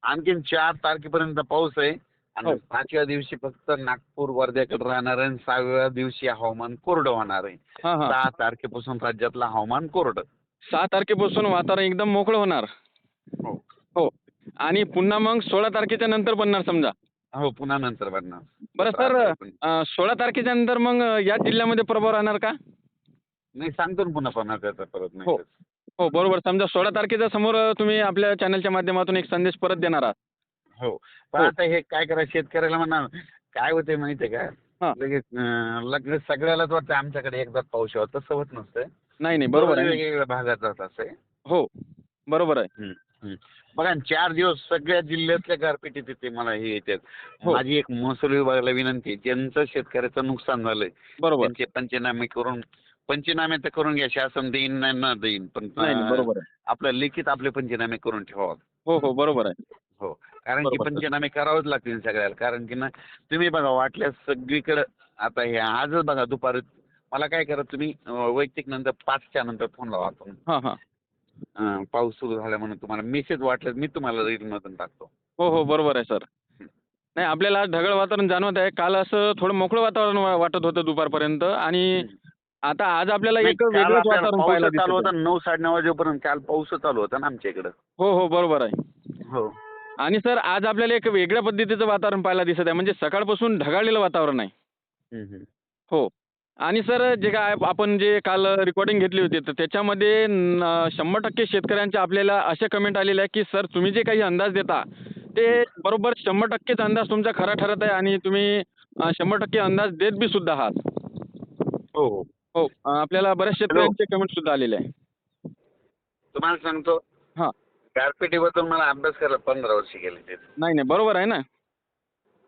आणखीन 4 तारखेपर्यंत पाऊस आहे आणि हो. 5व्या दिवशी फक्त नागपूर वर्ध्याकडे राहणार आहे आणि 6व्या दिवशी हवामान कोरडं होणार आहे. हां हां 6 तारखेपासून राज्यातलं हवामान कोरडं. 6 तारखेपासून वातावरण एकदम मोकळं होणार. हो. हो. आणि पुन्हा मग 16 तारखेच्या नंतर बनणार समजा. हो, पुन्हा नंतर बनणार. बरं 17, सर 18, 19. 16 तारखेच्या नंतर मग या जिल्ह्यामध्ये प्रभाव राहणार का? नाही, सांगतो ना पुन्हा पुन्हा त्याचा परत हो. मेसेज. हो बरोबर. समजा 16 तारखेच्या समोर तुम्ही आपल्या चॅनलच्या माध्यमातून एक संदेश परत देणार आहात. हो. पण हो. आता हे काय करायचं शेतकऱ्याला म्हणा काय होते माहितीये का? हां. लगेच सगळ्यालाच वाटतं आमच्याकडे एकदाच पाऊस यावा, तसं होत नसतं. नाही, नाही. बरोबर आहे ना. वेगवेगळ्या भागात जात असते. हो. बरोबर आहे. हं, हं. बघा ना 4 दिवस सगळ्या जिल्ह्यातल्या गारपिटी तिथे मला हे येतात. हो. माझी एक महसूल विभागाला विनंती आहे, ज्यांचं शेतकऱ्याचं नुकसान झालंय बरोबर. त्यांचे पंचनामे तर करून घ्या. शासन देईन नाही न देईन, पण नाही, नाही. बरोबर आहे. आपलं लिखित आपले पंचनामे करून ठेवा. हो, हो. बरोबर आहे. हो. कारण की बरोबर सर. पंचनामे करावेच लागतील सगळ्याला. कारण की ना तुम्ही बघा वाटल्यास सगळीकडे आता हे आजच बघा दुपारी मला काय करा तुम्ही वैयक्तिक नंतर 5च्या नंतर फोन लावा आपण. हां, हां. पाऊस सुरू झाला म्हणून तुम्हाला मेसेज वाटल्यास मी तुम्हाला रीलमधून टाकतो. हो, हो. बरोबर आहे सर. नाही आपल्याला आज ढगाळ वातावरण जाणवत आहे. काल असं थोडं मोकळं वातावरण वाटत होतं दुपारपर्यंत आणि हं. आता आज आपल्याला नाही, एक काल वेगळंच आपल्याला वातावरण पाऊस पाहायला चालू दिसत होता आहे. 9-9:30 वाजेपर्यंत काल पाऊस चालू होता ना आमच्या इकडं. हो, हो. बरोबर आहे. हो. आणि सर आज आपल्याला एक वेगळ्या पद्धतीचं वातावरण पाहायला दिसत आहे. म्हणजे सकाळपासून ढगाळलेलं वातावरण आहे. हं, हं. हो. आणि सर जे काय आपण जे काल रेकॉर्डिंग घेतली होती तर त्याच्यामध्ये 100% शेतकऱ्यांच्या आपल्याला अशा कमेंट आलेल्या आहे, की सर तुम्ही जे काही अंदाज देता ते बरोबर 100%च अंदाज तुमचा खरा ठरत आहे आणि तुम्ही 100% अंदाज देत बी सुद्धा आहात. हो, हो. हो. आपल्याला बऱ्याच हॅलो. शेतकऱ्यांचे कमेंट सुद्धा आलेले आहे. तुम्हाला सांगतो हां. गारपिटीबद्दल मला अभ्यास करायला 15 वर्ष गेले ते. नाही, नाही. बरोबर आहे ना.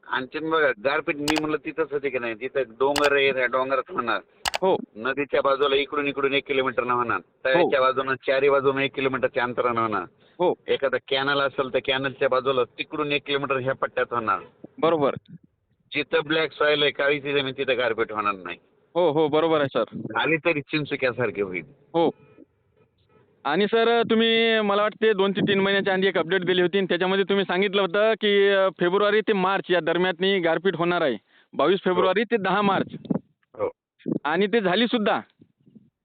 आणखीन बघा गारपीट मी म्हणलं तिथंच होते की नाही, तिथं डोंगर आहे त्या डोंगरात होणार. हो. नदीच्या बाजूला इकडून 1 किलोमीटरनं होणार. तळ्याच्या बाजूनं चारी बाजूनं 1 किलोमीटरच्या अंतरानं होणार. हो. एखादा कॅनल असेल तर कॅनलच्या बाजूला तिकडून 1 किलोमीटर ह्या पट्ट्यात होणार. बरोबर. जिथं ब्लॅक सॉइल आहे काळीची जमीन तिथं गारपीट होणार नाही. हो, हो. बरोबर आहे सर. झाली तरी चिंचुक्यासारखी होईल. हो. आणि सर तुम्ही मला वाटते 2 ते 3 महिन्याच्या आधी एक अपडेट दिली होती आणि त्याच्यामध्ये तुम्ही सांगितलं होतं, की फेब्रुवारी ते मार्च या दरम्यान गारपीट होणार आहे. 22 फेब्रुवारी ते 10 मार्च हो. आणि ते झाली सुद्धा.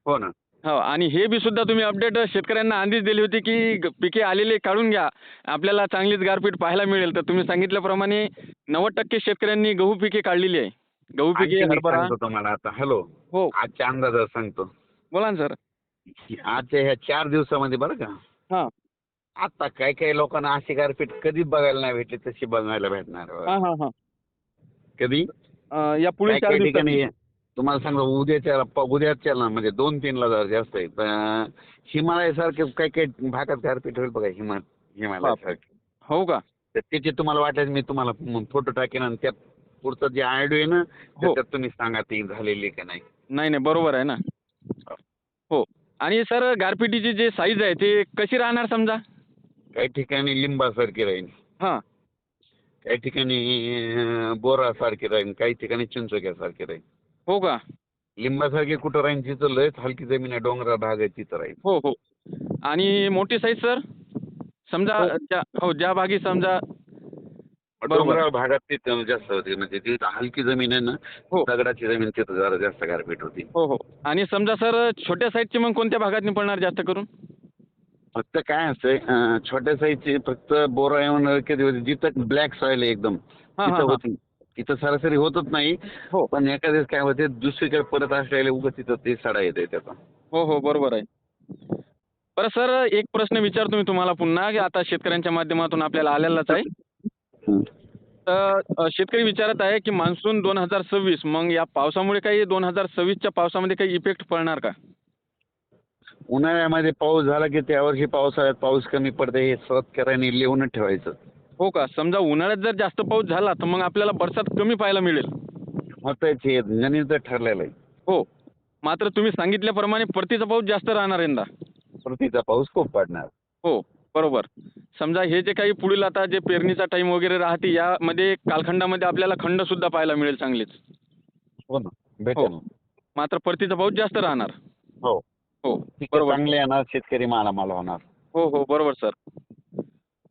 हो ना. हो. आणि हे बी सुद्धा तुम्ही अपडेट शेतकऱ्यांना आधीच दिली होती, की पिके आलेले काढून घ्या. आपल्याला चांगलीच गारपीट पाहायला मिळेल. तर तुम्ही सांगितल्याप्रमाणे 90% शेतकऱ्यांनी गहू पिके काढलेली आहे. गहू पिके, आणखीन एक हरभरा. सांगतो तुम्हाला आता. हॅलो. हो. आजच्या अंदाजात सांगतो. बोला ना सर. आजच्या ह्या 4 दिवसामध्ये बरं का, हां. आता काही लोकांना अशी गारपीट कधीच बघायला नाही भेटली तशी बघायला भेटणार बघा. हां, हां, हां. कधी? या पुढील 4 काही दिवसात. ठिकाणी तुम्हाला सांगतो उद्याच्या ना म्हणजे 2-3ला जरा जास्त आहे. पण हिमालयासारखे काही भागात गारपीट होईल बघा हिमालयासारखी. हो का? तर त्याचे तुम्हाला वाटल्यास मी तुम्हाला फोटो टाकेन आणि त्यात पुढचं जे ऑडिओ आहे ना हो. त्याच्यात तुम्ही सांगा ती झालेली का नाही. नाही, नाही. बरोबर आहे ना. हो. आणि सर गारपिटीची जी साईज आहे ती कशी राहणार समजा? काही ठिकाणी लिंबासारखी राहील. हां. काही ठिकाणी बोरासारखी राहील. काही ठिकाणी चिंचोक्यासारखी राहील. हो का? लिंबासारखी कुठं राहील जिथं लयच हलकी जमीन आहे डोंगराळ भाग आहे तिथं राहील. हो, हो. आणि मोठी साईज सर? समजा ज्या भागी समजा बरोबर. डोंगराळ भागात तिथं जास्त होती म्हणजे जिथं हलकी जमीन आहे ना हो. दगडाची जमीन तिथं जरा जास्त गारपीट होती. हो, हो. आणि समजा सर छोट्या साईजची मग कोणत्या भागातनी पडणार जास्त करून? फक्त काय असतंय छोट्या साईजची फक्त बोरा येऊन कधी होती जिथं ब्लॅक सॉइल आहे एकदम हां, तिथं हां, हां. होती. तिथं सरासरी होतच नाही. हो. पण एखाद्याच काय होते दुसरीकडे परत असलेले उगाच तिथं ते सडा येते त्याचा. हो, हो. बरोबर आहे. बरं सर एक प्रश्न विचारतो मी तुम्हाला पुन्हा, की आता शेतकऱ्यांच्या माध्यमातून आपल्याला आलेलाच आहे. हं. तर शेतकरी विचारत आहे, की मान्सून 2026 मग या पावसामुळे काही 2026च्या पावसामध्ये काही इफेक्ट पडणार का? उन्हाळ्यामध्ये पाऊस झाला की त्यावर्षी पावसाळ्यात पाऊस कमी पडते हे शेतकऱ्यांनी लिहूनच ठेवायचं. हो का? समजा उन्हाळ्यात जर जास्त पाऊस झाला तर मग आपल्याला बरसात कमी पाहायला मिळेल. होतंच हे गणित ठरलेलं आहे. हो. मात्र तुम्ही सांगितल्याप्रमाणे परतीचा पाऊस जास्त राहणार यंदा. परतीचा पाऊस खूप पडणार. हो. बरोबर. समजा हे जे काही पुढील आता जे पेरणीचा टाईम वगैरे राहते यामध्ये कालखंडामध्ये आपल्याला खंड सुद्धा पाहायला मिळेल चांगलीच. हो ना. हो. भेटेल ना. मात्र परतीचा पाऊस जास्त राहणार. हो. हो. पिकं बरोबर. चांगले येणार शेतकरी मालामाल होणार. हो, हो. बरोबर सर.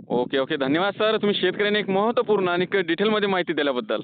Okay okay. धन्यवाद सर, तुम्ही शेतकऱ्यांना एक महत्त्वपूर्ण आणि डिटेलमध्ये माहिती दिल्याबद्दल.